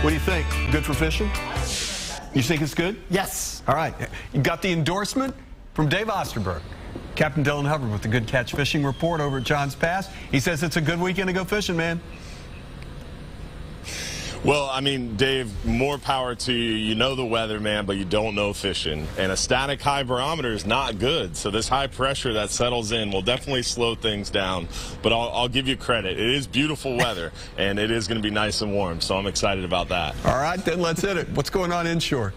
What do you think? Good for fishing? You think it's good? Yes. All right. You got the endorsement from Dave Osterberg. Captain Dylan Hubbard with the Good Catch Fishing Report over at Johns Pass. He says it's a good weekend to go fishing, man. Well, I mean, Dave, more power to you. You know the weather, man, but you don't know fishing. And a static high barometer is not good. So this high pressure that settles in will definitely slow things down. But I'll give you credit. It is beautiful weather, and it is going to be nice and warm. So I'm excited about that. All right, then let's hit it. What's going on inshore?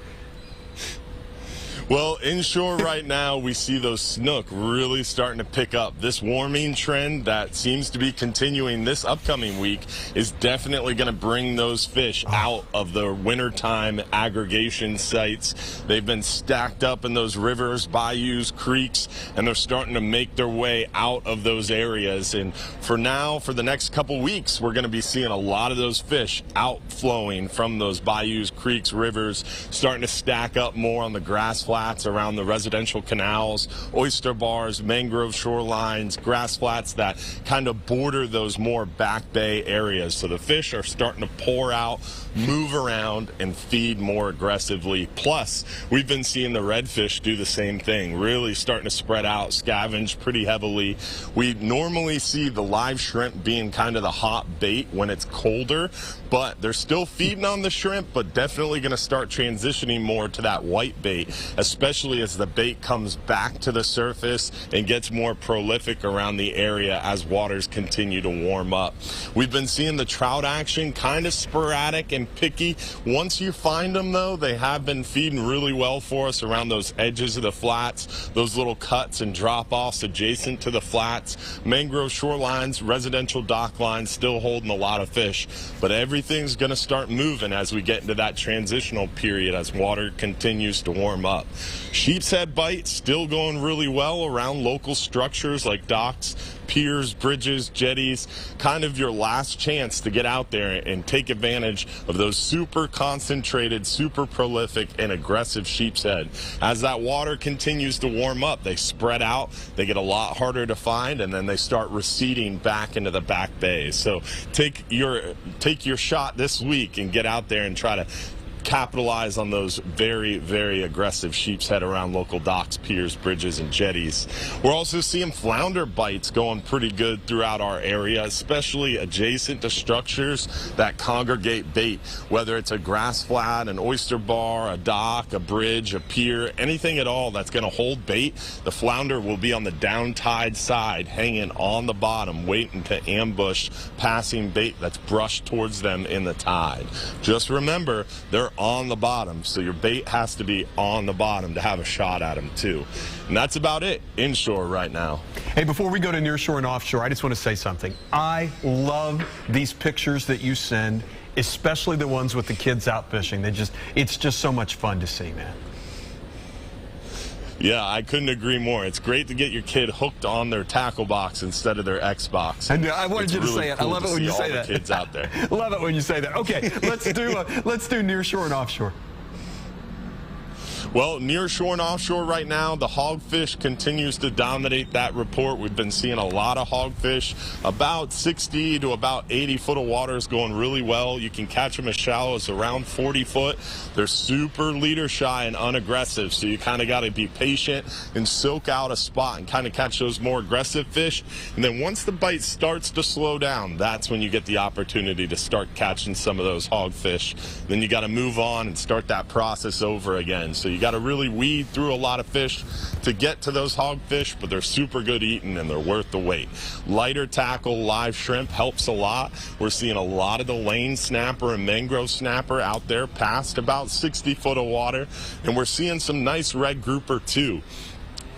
Well, inshore right now, we see those snook really starting to pick up. This warming trend that seems to be continuing this upcoming week is definitely going to bring those fish out of the wintertime aggregation sites. They've been stacked up in those rivers, bayous, creeks, and they're starting to make their way out of those areas. And for now, for the next couple weeks, we're going to be seeing a lot of those fish outflowing from those bayous, creeks, rivers, starting to stack up more on the grass flats around the residential canals, oyster bars, mangrove shorelines, grass flats that kind of border those more back bay areas. So the fish are starting to pour out, move around, and feed more aggressively. Plus, we've been seeing the redfish do the same thing, really starting to spread out, scavenge pretty heavily. We normally see the live shrimp being kind of the hot bait when it's colder, but they're still feeding on the shrimp, but definitely going to start transitioning more to that white bait, especially as the bait comes back to the surface and gets more prolific around the area as waters continue to warm up. We've been seeing the trout action kind of sporadic and picky. Once you find them, though, they have been feeding really well for us around those edges of the flats, those little cuts and drop-offs adjacent to the flats. Mangrove shorelines, residential dock lines still holding a lot of fish, but everything's going to start moving as we get into that transitional period as water continues to warm up. Sheep's head bite still going really well around local structures like docks, piers, bridges, jetties. Kind of your last chance to get out there and take advantage of those super concentrated, super prolific, and aggressive sheep's head. As that water continues to warm up, they spread out, they get a lot harder to find, and then they start receding back into the back bays. So take your shot this week and get out there and try to capitalize on those very, very aggressive sheep's head around local docks, piers, bridges, and jetties. We're also seeing flounder bites going pretty good throughout our area, especially adjacent to structures that congregate bait, whether it's a grass flat, an oyster bar, a dock, a bridge, a pier, anything at all that's going to hold bait. The flounder will be on the down tide side, hanging on the bottom, waiting to ambush passing bait that's brushed towards them in the tide. Just remember, they're on the bottom, so your bait has to be on the bottom to have a shot at them too. And that's about it inshore right now. Hey, before we go to nearshore and offshore, I just want to say something. I love these pictures that you send, especially the ones with the kids out fishing. It's just so much fun to see, man. Yeah, I couldn't agree more. It's great to get your kid hooked on their tackle box instead of their Xbox. And I wanted you to say it. I love it when you say that. Kids out there. I love it when you say that. Okay, let's do nearshore and offshore. Well, nearshore and offshore right now, the hogfish continues to dominate that report. We've been seeing a lot of hogfish, about 60 to about 80 foot of water is going really well. You can catch them as shallow as around 40 foot. They're super leader shy and unaggressive, so you kind of got to be patient and soak out a spot and kind of catch those more aggressive fish. And then once the bite starts to slow down, that's when you get the opportunity to start catching some of those hogfish. Then you got to move on and start that process over again. So you got to really weed through a lot of fish to get to those hogfish, but they're super good eating and they're worth the wait. Lighter tackle, live shrimp helps a lot. We're seeing a lot of the lane snapper and mangrove snapper out there past about 60 foot of water, and we're seeing some nice red grouper too.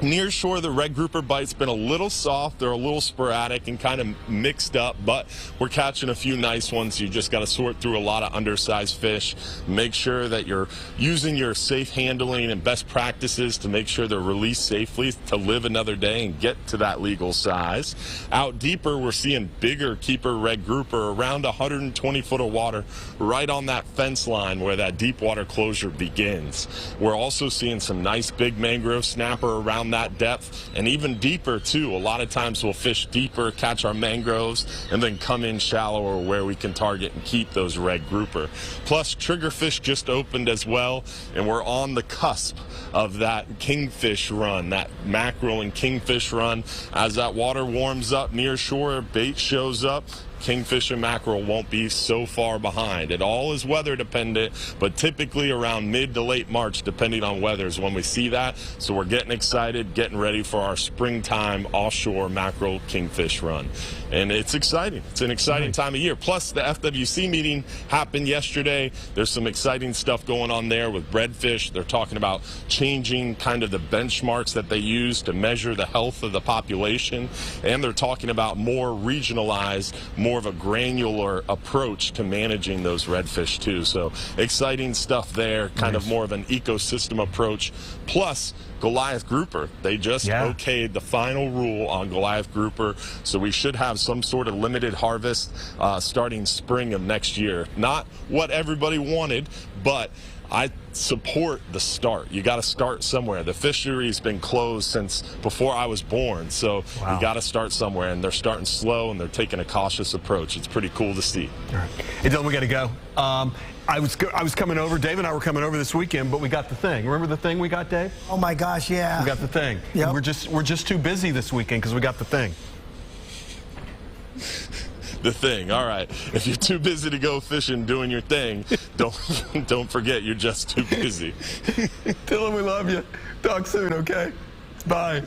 Nearshore, the red grouper bite's been a little soft. They're a little sporadic and kind of mixed up, but we're catching a few nice ones. You just got to sort through a lot of undersized fish. Make sure that you're using your safe handling and best practices to make sure they're released safely to live another day and get to that legal size. Out deeper, we're seeing bigger keeper red grouper around 120 foot of water right on that fence line where that deep water closure begins. We're also seeing some nice big mangrove snapper around that depth and even deeper too. A lot of times we'll fish deeper, catch our mangroves, and then come in shallower where we can target and keep those red grouper. Plus, triggerfish just opened as well, and we're on the cusp of that kingfish run, that mackerel and kingfish run. As that water warms up near shore, bait shows up, kingfish and mackerel won't be so far behind. It all is weather dependent, but typically around mid to late March, depending on weather, is when we see that. So we're getting excited, getting ready for our springtime offshore mackerel kingfish run. And it's exciting. It's an exciting time of year. Plus, the FWC meeting happened yesterday. There's some exciting stuff going on there with Redfish. They're talking about changing kind of the benchmarks that they use to measure the health of the population. And they're talking about more regionalized, more of a granular approach to managing those redfish too. So exciting stuff there, kind of more of an ecosystem approach. Plus Goliath grouper, they just okayed the final rule on Goliath grouper, so we should have some sort of limited harvest starting spring of next year. Not what everybody wanted, but I support the start. You got to start somewhere. The fishery's been closed since before I was born, so you got to start somewhere, and they're starting slow and they're taking a cautious approach. It's pretty cool to see. All right. Hey, Dylan, we got to go. I was coming over. Dave and I were coming over this weekend, but we got the thing. Remember the thing we got, Dave? Oh my gosh, yeah. We got the thing. Yep. We're just too busy this weekend because we got the thing. The thing. All right. If you're too busy to go fishing doing your thing, don't forget you're just too busy. Dylan, we love you. Talk soon, okay? Bye.